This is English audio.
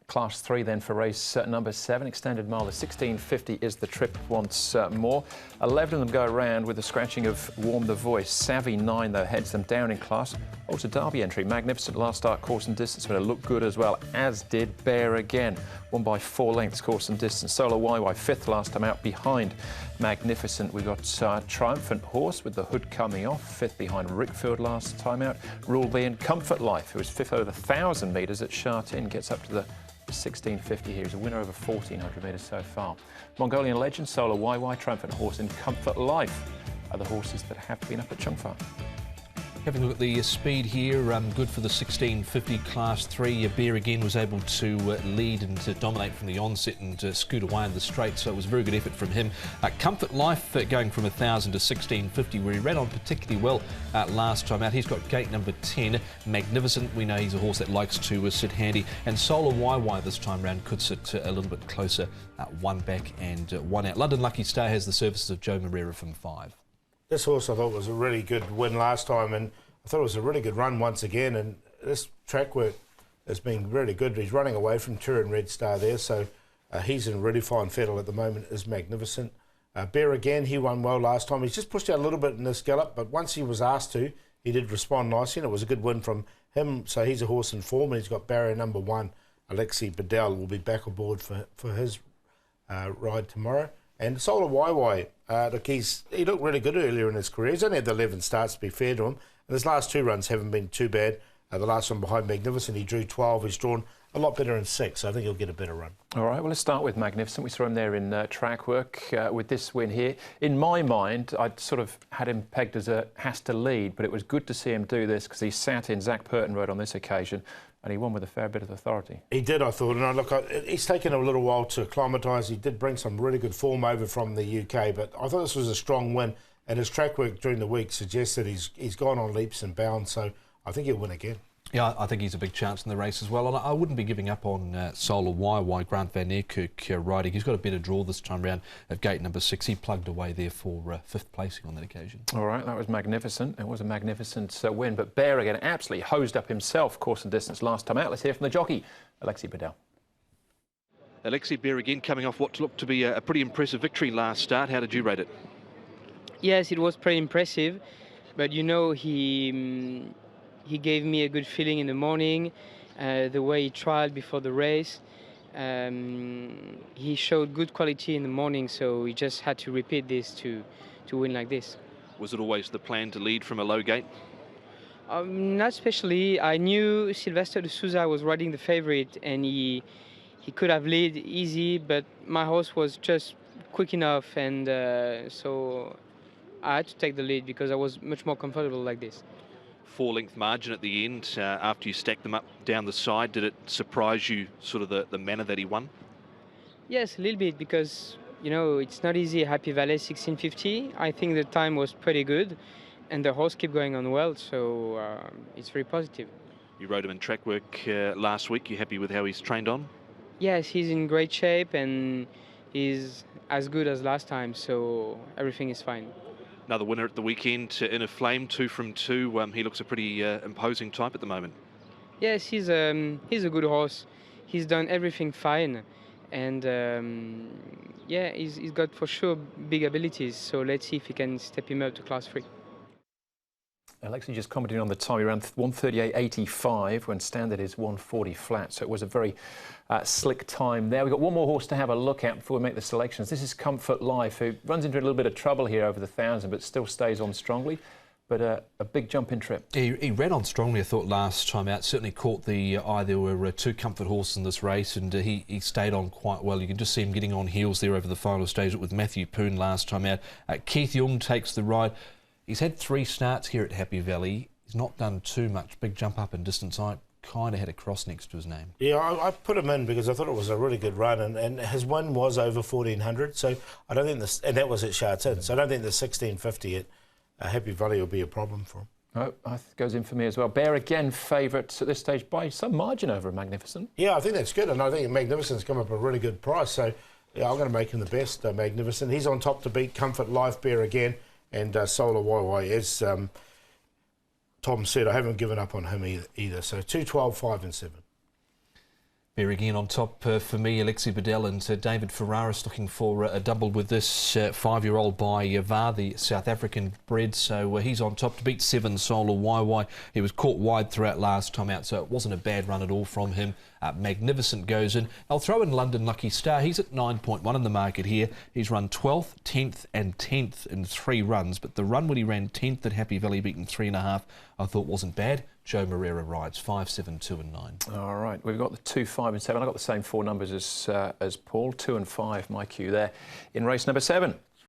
Class 3 then for race number 7, extended mile. The 1650 is the trip once more. 11 of them go around with the scratching of Warm the Voice. Savvy 9 though heads them down in class. Also Derby entry, magnificent last start course and distance, but it looked good as well, as did Bear Again. Won by 4 lengths course and distance. Solar YY 5th last time out behind Magnificent. We've got Triumphant Horse with the hood coming off, 5th behind Rickfield last time out. Rule B and Comfort Life, who was 5th over 1,000 metres at Chartin, gets up to the 1650 here. He's a winner over 1,400 metres so far. Mongolian Legend, Solar YY, Triumphant Horse and Comfort Life are the horses that have been up at Chungfa. Having a look at the speed here, good for the 1650 Class 3. Bear Again was able to lead and to dominate from the onset and scoot away in the straight, so it was a very good effort from him. Comfort Life going from 1,000 to 1650, where he ran on particularly well last time out. He's got gate number 10, Magnificent. We know he's a horse that likes to sit handy, and Solar YY this time round could sit a little bit closer, 1 back and 1 out. London Lucky Star has the services of Joe Moreira from 5. This horse I thought was a really good win last time, and I thought it was a really good run once again, and this track work has been really good. He's running away from Turin Red Star there, so he's in really fine fettle at the moment, is Magnificent. Bear Again, he won well last time. He's just pushed out a little bit in this gallop, but once he was asked to, he did respond nicely, and it was a good win from him, so he's a horse in form, and he's got barrier number 1, Alexei Bedell, will be back aboard for his ride tomorrow. And Solar YY, look, he looked really good earlier in his career. He's only had the 11 starts, to be fair to him. And his last 2 runs haven't been too bad. The last one behind Magnificent, he drew 12. He's drawn a lot better in 6, so I think he'll get a better run. All right, well, let's start with Magnificent. We saw him there in track work with this win here. In my mind, I'd sort of had him pegged as a has to lead, but it was good to see him do this because he sat in. Zach Purton rode on this occasion, and he won with a fair bit of authority. He did, I thought. And he's taken a little while to acclimatise. He did bring some really good form over from the UK, but I thought this was a strong win. And his track work during the week suggests that he's gone on leaps and bounds, so I think he'll win again. Yeah, I think he's a big chance in the race as well. And I wouldn't be giving up on Solar YY, Grant Van Niekerk riding. He's got a better draw this time round at gate number 6. He plugged away there for 5th placing on that occasion. All right, that was magnificent. It was a magnificent win. But Bear Again absolutely hosed up himself, course and distance last time out. Let's hear from the jockey, Alexei Bedell. Alexei, Bear Again coming off what looked to be a pretty impressive victory last start. How did you rate it? Yes, it was pretty impressive, but you know, he gave me a good feeling in the morning, the way he tried before the race. He showed good quality in the morning, so we just had to repeat this to win like this. Was it always the plan to lead from a low gate? Not especially. I knew Sylvester de Souza was riding the favorite, and he could have led easy, but my horse was just quick enough, and so I had to take the lead because I was much more comfortable like this. 4-length margin at the end after you stacked them up down the side. Did it surprise you, sort of the manner that he won? Yes, a little bit, because you know it's not easy. Happy Valley 1650. I think the time was pretty good, and the horse kept going on well, so it's very positive. You rode him in track work last week. You happy with how he's trained on? Yes, he's in great shape and he's as good as last time, so everything is fine. Another winner at the weekend in a flame, 2 from 2. He looks a pretty imposing type at the moment. Yes, he's a good horse. He's done everything fine, and yeah, he's got for sure big abilities. So let's see if he can step him up to Class 3. Alexei just commenting on the time. He ran 1:38.85 when standard is 1:40 flat. So it was a very slick time there. We've got one more horse to have a look at before we make the selections. This is Comfort Life, who runs into a little bit of trouble here over the 1,000, but still stays on strongly. But a big jump in trip. He ran on strongly, I thought, last time out. Certainly caught the eye. There were 2 Comfort horses in this race, and he stayed on quite well. You can just see him getting on heels there over the final stage with Matthew Poon last time out. Keith Young takes the ride. He's had 3 starts here at Happy Valley. He's not done too much. Big jump up in distance. I kind of had a cross next to his name. Yeah, I put him in because I thought it was a really good run, and his win was over 1,400. So I don't think this, and that was at Chartin. So I don't think the 1650 at Happy Valley will be a problem for him. Oh, that goes in for me as well. Bear Again favourites at this stage by some margin over Magnificent. Yeah, I think that's good, and I think Magnificent's come up a really good price. So yeah, I'm going to make him the best, Magnificent. He's on top to beat Comfort Life, Bear Again, and Solar YY. As Tom said, I haven't given up on him either. So 2, 12, 5 and 7. Here again on top for me, Alexei Bedell and David Ferraris looking for a double with this 5-year-old by VAR, the South African bred. So he's on top to beat 7 Solo YY. He was caught wide throughout last time out, so it wasn't a bad run at all from him. Magnificent goes in. I'll throw in London Lucky Star. He's at 9.1 in the market here. He's run 12th, 10th and 10th in 3 runs, but the run when he ran 10th at Happy Valley beaten 3.5 I thought wasn't bad. Joe Moreira rides 5, 7, 2 and 9. All right, we've got the 2, 5 and 7. I've got the same 4 numbers as Paul. 2 and 5, my cue there in race number 7.